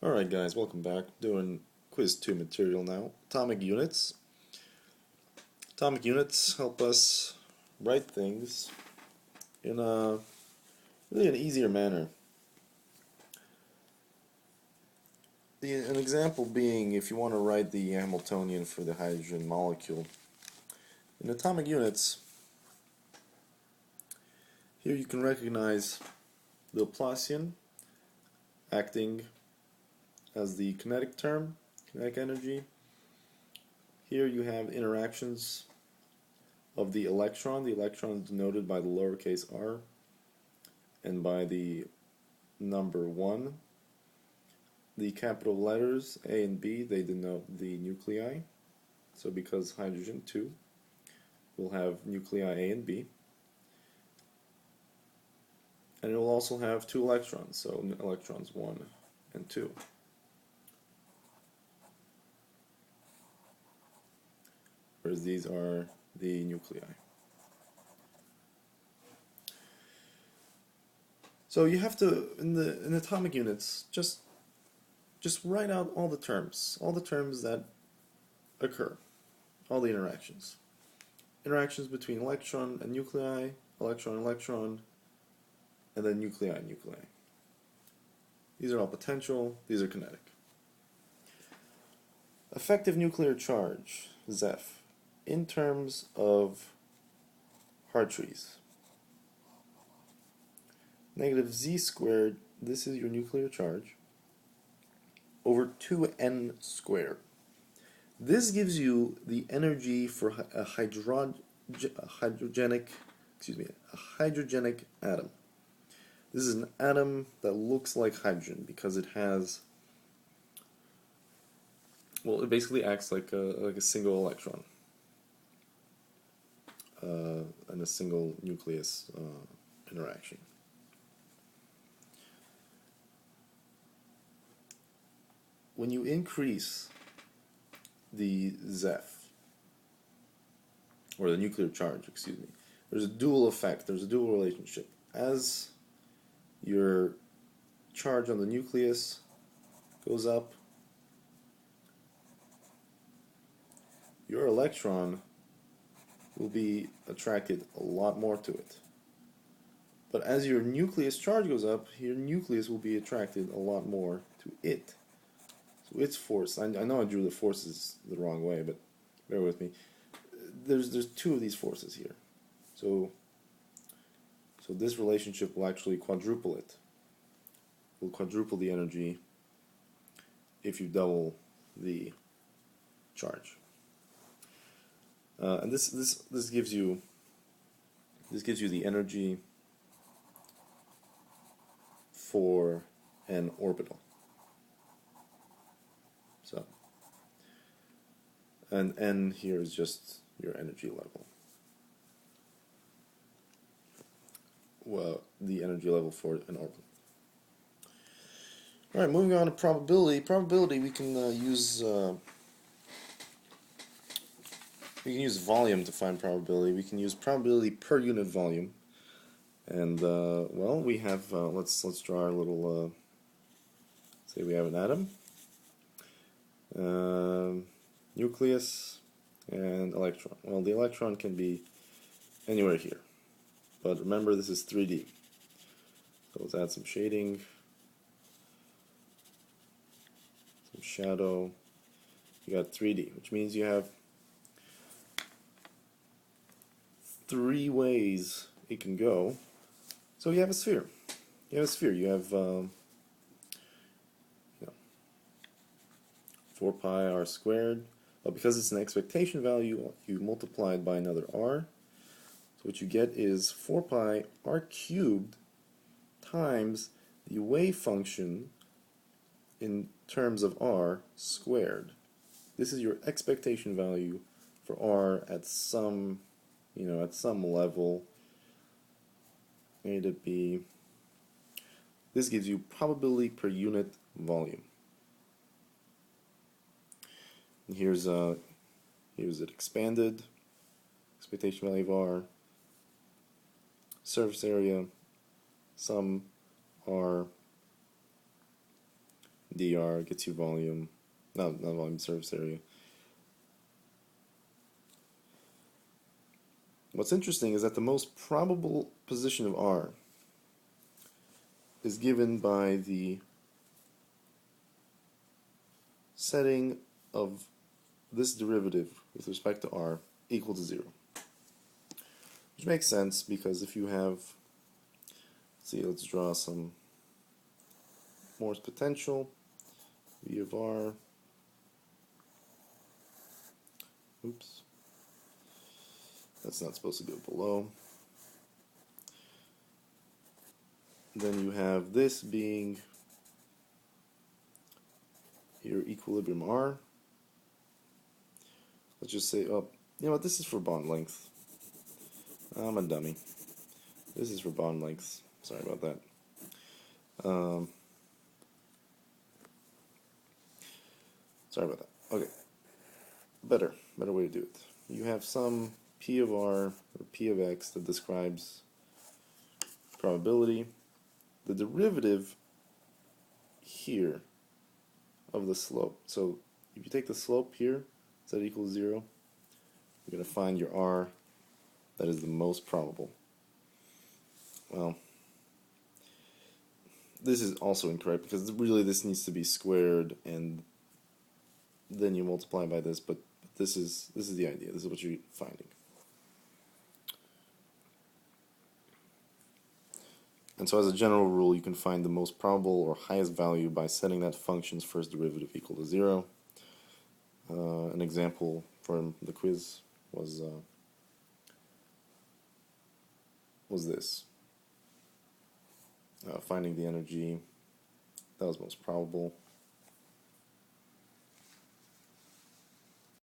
Alright guys, welcome back. Doing quiz 2 material now. Atomic units. Atomic units help us write things in a really an easier manner. An example being if you want to write the Hamiltonian for the hydrogen molecule. In atomic units, here you can recognize the Laplacian acting as the kinetic term, kinetic energy. Here you have interactions of the electron. The electron is denoted by the lowercase r and by the number 1. The capital letters A and B, they denote the nuclei. So because hydrogen 2 will have nuclei A and B. And it will also have 2 electrons, so electrons 1 and 2. Whereas these are the nuclei. So you have to, in atomic units, just write out all the terms that occur, all the interactions. Interactions between electron and nuclei, electron, and then nuclei. These are all potential, these are kinetic. Effective nuclear charge, Zeph, in terms of Hartrees. Negative z squared, this is your nuclear charge, over 2n squared. This gives you the energy for a hydrogenic atom. This is an atom that looks like hydrogen because it has, well, it basically acts like a single electron and a single nucleus interaction. When you increase the Zeph, or the nuclear charge, excuse me, there's a dual effect, there's a dual relationship. As your charge on the nucleus goes up, your electron will be attracted a lot more to it. But as your nucleus charge goes up, your nucleus will be attracted a lot more to it. So its force, I know I drew the forces the wrong way, but bear with me. There's 2 of these forces here. So this relationship will actually quadruple it. Will quadruple the energy if you double the charge. And this gives you the energy for an orbital. So, and n here is just your energy level. Well, the energy level for an orbital. All right, moving on to probability. Probability, we can use volume to find probability. We can use probability per unit volume. And well, we have let's draw our little. Say we have an atom, nucleus, and electron. Well, the electron can be anywhere here, but remember this is 3D. So let's add some shading, some shadow. You got 3D, which means you have 3 ways it can go. So you have a sphere. You have a sphere. You have 4 pi r squared. But because it's an expectation value, you multiply it by another r. So what you get is 4 pi r cubed times the wave function in terms of r squared. This is your expectation value for r at some, at some level. A to B. This gives you probability per unit volume. And here's it expanded, expectation value of R, surface area, sum R, dr gets you volume, not volume, surface area. What's interesting is that the most probable position of R is given by the setting of this derivative with respect to R equal to 0. Which makes sense because if you have, let's draw some Morse potential, V of R, oops, that's not supposed to go below. Then you have this being your equilibrium R. Let's just say, oh, you know what, this is for bond length. I'm a dummy. This is for bond length. Sorry about that. Sorry about that. Okay. Better way to do it. You have some P of R or P of X that describes probability. The derivative here of the slope. So if you take the slope here, set equals 0, you're going to find your R that is the most probable. Well, this is also incorrect because really this needs to be squared and then you multiply by this, but this is the idea. This is what you're finding. And so as a general rule, you can find the most probable or highest value by setting that function's first derivative equal to 0. An example from the quiz was this. Finding the energy that was most probable.